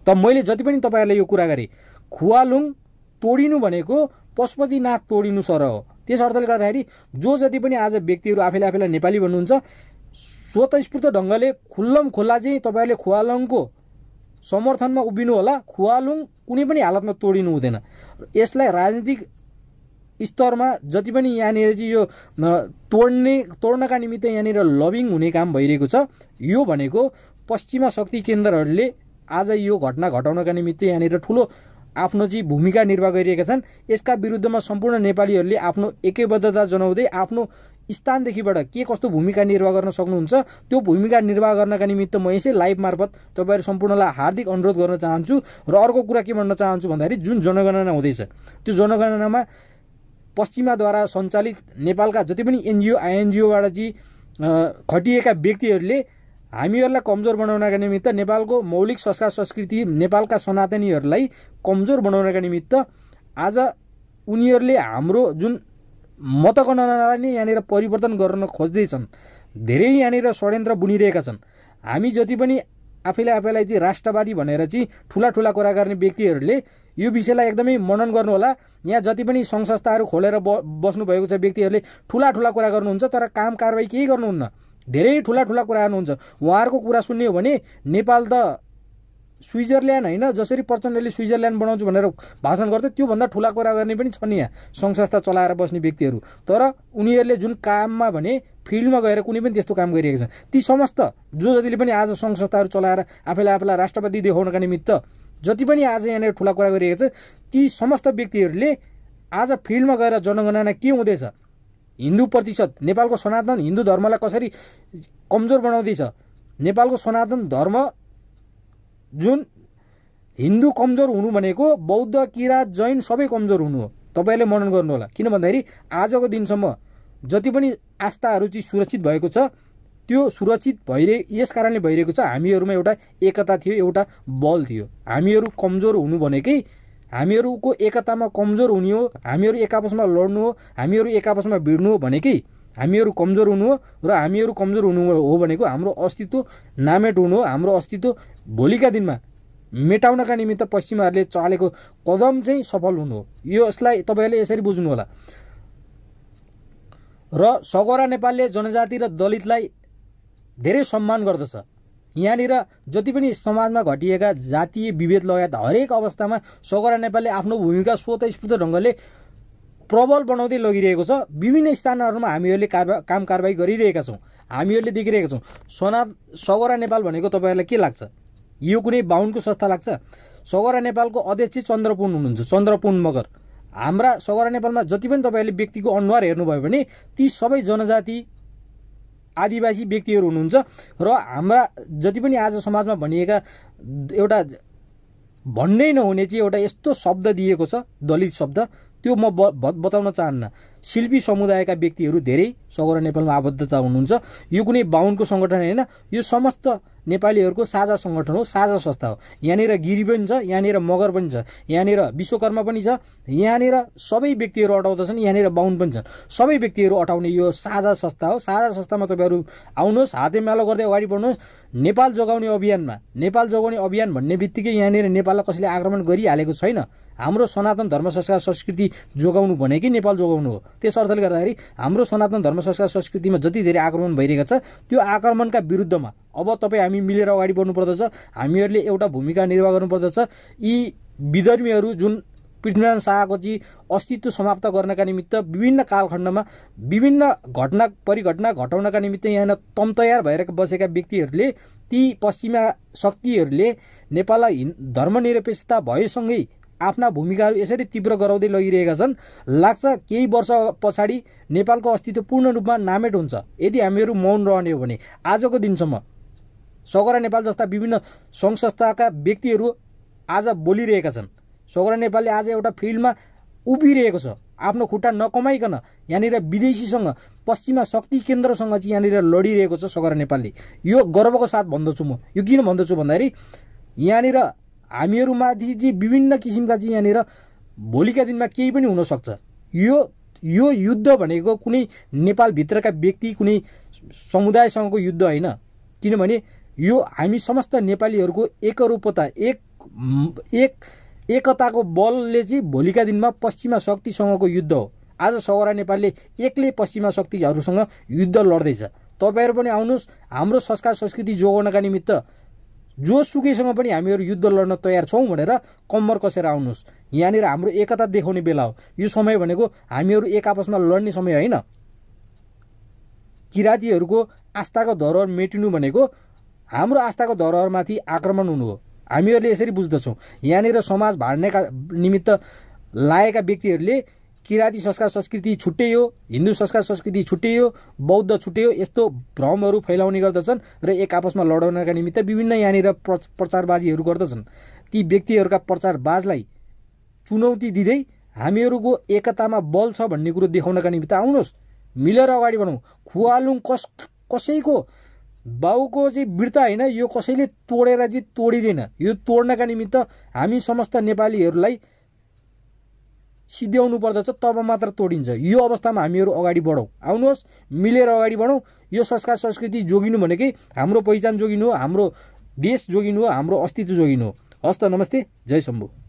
त मैले जति पनि तपाईँहरूलाई यो कुरा गरेँ, खुवालुङ तोडिनु भनेको पशुपतिनाथ तोडिनु सर हो। त्यस अर्थले गर्दाखेरि जो जति पनि आज व्यक्तिहरू आफैलाई नेपाली भन्नुहुन्छ, स्वतस्फूर्त ढङ्गले खुल्लम खुल्ला चाहिँ तपाईँहरूले खुवालुङको समर्थनमा उभिनु होला। खुवालुङ कुनै पनि हालतमा तोडिनु हुँदैन। यसलाई राजनीतिक स्तरमा जति पनि यहाँनिर चाहिँ यो तोड्नका निमित्त यहाँनिर लबिङ हुने काम भइरहेको छ, यो भनेको पश्चिमा शक्ति केन्द्रहरूले आज यो घटना घटाउनका निमित्त यहाँनिर ठुलो आफ्नो चाहिँ भूमिका निर्वाह गरिरहेका छन्। यसका विरुद्धमा सम्पूर्ण नेपालीहरूले आफ्नो एकैबद्धता जनाउँदै आफ्नो स्थानदेखिबाट के कस्तो भूमिका निर्वाह गर्न सक्नुहुन्छ त्यो भूमिका निर्वाह गर्नका निमित्त म यसै लाइभ मार्फत तपाईँहरू सम्पूर्णलाई हार्दिक अनुरोध गर्न चाहन्छु। र अर्को कुरा के भन्न चाहन्छु भन्दाखेरि जुन जनगणना हुँदैछ त्यो जनगणनामा पश्चिमाद्वारा सञ्चालित नेपालका जति पनि एनजिओ आइएनजिओबाट चाहिँ खटिएका व्यक्तिहरूले हामीहरूलाई कमजोर बनाउनका निमित्त, नेपालको मौलिक संस्कार संस्कृति, नेपालका सनातनीहरूलाई कमजोर बनाउनका निमित्त आज उनीहरूले हाम्रो जुन मतगणनालाई नै यहाँनिर परिवर्तन गर्न खोज्दैछन्। धेरै यहाँनिर षड्यन्त्र बुनिरहेका छन्। हामी जति पनि आफैलाई चाहिँ राष्ट्रवादी भनेर चाहिँ ठुला कुरा गर्ने व्यक्तिहरूले यो विषयलाई एकदमै मनन गर्नुहोला। यहाँ जति पनि सङ्घ संस्थाहरू खोलेर बस्नुभएको छ व्यक्तिहरूले ठुला कुरा गर्नुहुन्छ, तर काम कारबाही केही गर्नुहुन्न। धेरै ठुला कुरा गर्नुहुन्छ। उहाँहरूको कुरा सुन्ने हो भने नेपाल त स्विजरल्यान्ड होइन, जसरी प्रचण्डले स्विजरल्यान्ड बनाउँछु भनेर भाषण गर्थे त्योभन्दा ठुला कुरा गर्ने पनि छन् यहाँ सङ्घ संस्था चलाएर बस्ने व्यक्तिहरू। तर उनीहरूले जुन काममा भने फिल्डमा गएर कुनै पनि त्यस्तो काम गरिरहेका छन्। ती समस्त जो जतिले पनि आज सङ्घ संस्थाहरू चलाएर आफैलाई राष्ट्रवादी देखाउनका निमित्त जति पनि आज यहाँनिर ठुला कुरा गरिरहेका छन्, ती समस्त व्यक्तिहरूले आज फिल्डमा गएर जनगणना के हुँदैछ, हिन्दू प्रतिशत, नेपालको सनातन हिन्दू धर्मलाई कसरी कमजोर बनाउँदैछ, नेपालको सनातन धर्म जुन हिन्दू कमजोर हुनु भनेको बौद्ध, किराँत, जैन सबै कमजोर हुनु हो। तपाईँहरूले मनन गर्नु होला। किन भन्दाखेरि आजको दिनसम्म जति पनि आस्थाहरू चाहिँ सुरक्षित भएको छ त्यो सुरक्षित यस कारणले भइरहेको छ हामीहरूमा एउटा एकता थियो, एउटा बल थियो। हामीहरू कमजोर हुनु भनेकै हामीहरूको एकतामा कमजोर हुने हो, हामीहरू एक आपसमा लड्नु हो, हामीहरू एक आपसमा भिड्नु हो भनेकै हामीहरू कमजोर हुनु हो। र हामीहरू कमजोर हुनु हो भनेको हाम्रो अस्तित्व नामेट हुनु हो। हाम्रो अस्तित्व भोलिका दिनमा मेटाउनका निमित्त पश्चिमाहरूले चालेको कदम चाहिँ सफल हुनु हो। यसलाई तपाईँहरूले यसरी बुझ्नु होला। र सगोरा नेपालले जनजाति र दलितलाई धेरै सम्मान गर्दछ। यहाँनिर जति पनि समाजमा घटिएका जातीय विभेद लगायत हरेक अवस्थामा सगोरा नेपालले आफ्नो भूमिका स्वतस्फूर्त ढङ्गले प्रबल बनाउँदै लगिरहेको छ। विभिन्न स्थानहरूमा हामीहरूले काम कारबाही गरिरहेका छौँ, हामीहरूले देखिरहेका छौँ। सगोरा नेपाल भनेको तपाईँहरूलाई के लाग्छ? यो कुनै बाहुनको संस्था लाग्छ? सगोरा नेपालको अध्यक्ष चन्द्रपुन हुनुहुन्छ, चन्द्रपुन मगर। हाम्रा सगोरा नेपालमा जति पनि तपाईँहरूले व्यक्तिको अनुहार हेर्नुभयो भने ती सबै जनजाति आदिवासी व्यक्तिहरू हुनुहुन्छ र हाम्रा जति पनि आज समाजमा भनिएका एउटा भन्नै नहुने चाहिँ एउटा यस्तो शब्द दिएको छ, दलित शब्द, त्यो म बताउन चाहन्न। शिल्पी समुदायका व्यक्तिहरू धेरै सगोरा नेपालमा आबद्धता हुनुहुन्छ। यो कुनै बाहुनको सङ्गठन होइन, यो समस्त नेपालीहरूको साझा सङ्गठन हो, साझा संस्था हो। यहाँनिर गिरी पनि छ, यहाँनिर मगर पनि छ, यहाँनिर विश्वकर्मा पनि छ, यहाँनिर सबै व्यक्तिहरू अटाउँदछन्, यहाँनिर बाहुन पनि छन्। सबै व्यक्तिहरू अटाउने यो साझा संस्था हो। साझा संस्थामा तपाईँहरू आउनुहोस्, हातेमालो गर्दै अगाडि बढ्नुहोस्। नेपाल जोगाउने अभियानमा, नेपाल जोगाउने अभियान भन्ने बित्तिकै यहाँनिर नेपाललाई कसैले आक्रमण गरिहालेको छैन। हाम्रो सनातन धर्म संस्कार संस्कृति जोगाउनु भनेकै नेपाल जोगाउनु हो। त्यस अर्थले गर्दाखेरि हाम्रो सनातन धर्म संस्कार संस्कृतिमा जति धेरै आक्रमण भइरहेको छ त्यो आक्रमणका विरुद्धमा अब तपाईँ हामी मिलेर अगाडि बढ्नुपर्दछ। हामीहरूले एउटा भूमिका निर्वाह गर्नुपर्दछ। यी विधर्मीहरू जुन पृथ्वीनारायण शाहको चाहिँ अस्तित्व समाप्त गर्नका निमित्त विभिन्न कालखण्डमा विभिन्न घटना परिघटना घटाउनका निमित्त यहाँ तयार भएर बसेका व्यक्तिहरूले, ती पश्चिमा शक्तिहरूले नेपाललाई धर्मनिरपेक्षता भएसँगै आफ्ना भूमिकाहरू यसरी तीव्र गराउँदै लगिरहेका छन्। लाग्छ केही वर्ष पछाडि नेपालको अस्तित्व पूर्ण रूपमा नामेट हुन्छ यदि हामीहरू मौन रहने हो भने। आजको दिनसम्म सगोरा नेपाल जस्ता विभिन्न सङ्घ संस्थाका व्यक्तिहरू आज बोलिरहेका छन्। सगोरा नेपालले आज एउटा फिल्डमा उभिरहेको छ, आफ्नो खुट्टा नकमाइकन यहाँनिर विदेशीसँग, पश्चिमा शक्ति केन्द्रसँग चाहिँ यहाँनिर लडिरहेको छ सगोरा नेपालले। यो गर्वको साथ भन्दछु म। यो किन भन्दछु भन्दाखेरि यहाँनिर हामीहरूमाथि चाहिँ विभिन्न किसिमका चाहिँ यहाँनिर भोलिका दिनमा केही पनि हुनसक्छ। यो युद्ध भनेको कुनै नेपालभित्रका व्यक्ति, कुनै समुदायसँगको युद्ध होइन। किनभने यो हामी समस्त नेपालीहरूको एकरूपता, एकताको बलले चाहिँ भोलिका दिनमा पश्चिमा शक्तिसँगको युद्ध हो। आज सगोरा नेपालले एक्लै पश्चिमा शक्तिहरूसँग युद्ध लड्दैछ। तपाईँहरू पनि आउनुहोस्, हाम्रो संस्कार संस्कृति जोगाउनका निमित्त जोसुकैसँग पनि हामीहरू युद्ध लड्न तयार छौँ भनेर कम्मर कसेर आउनुहोस्। यहाँनिर हाम्रो एकता देखाउने बेला हो। यो समय भनेको हामीहरू एक आपसमा लड्ने समय होइन। किराँतीहरूको आस्थाको धरोहर मेटिनु भनेको हाम्रो आस्थाको धरोहरमाथि आक्रमण हुनु हो। हामीहरूले यसरी बुझ्दछौँ। यहाँनिर समाज भाड्नेका निमित्त लागेका व्यक्तिहरूले किराँती संस्कार संस्कृति छुट्टै हो, हिन्दू संस्कार संस्कृति छुट्टै हो, बौद्ध छुट्टै हो, यस्तो भ्रमहरू फैलाउने गर्दछन् र एक आपसमा लडाउनका निमित्त विभिन्न यहाँनिर प्रचारबाजीहरू गर्दछन्। ती व्यक्तिहरूका प्रचारबाजलाई चुनौती दिँदै हामीहरूको एकतामा बल छ भन्ने कुरो देखाउनका निमित्त आउनुहोस्, मिलेर अगाडि बढौँ। खुवालुङ कसैको बाउको चाहिँ वीरता होइन, यो कसैले तोडेर चाहिँ तोडिँदैन। यो तोड्नका निमित्त हामी समस्त नेपालीहरूलाई सिध्याउनु पर्दछ, तब मात्र तोडिन्छ। यो अवस्थामा हामीहरू अगाडि बढौँ। आउनुहोस्, मिलेर अगाडि बढौँ। यो संस्कार संस्कृति जोगिनु भनेकै हाम्रो पहिचान जोगिनु हो, हाम्रो देश जोगिनु हो, हाम्रो अस्तित्व जोगिनु हो। हस्त, नमस्ते, जय शम्भु।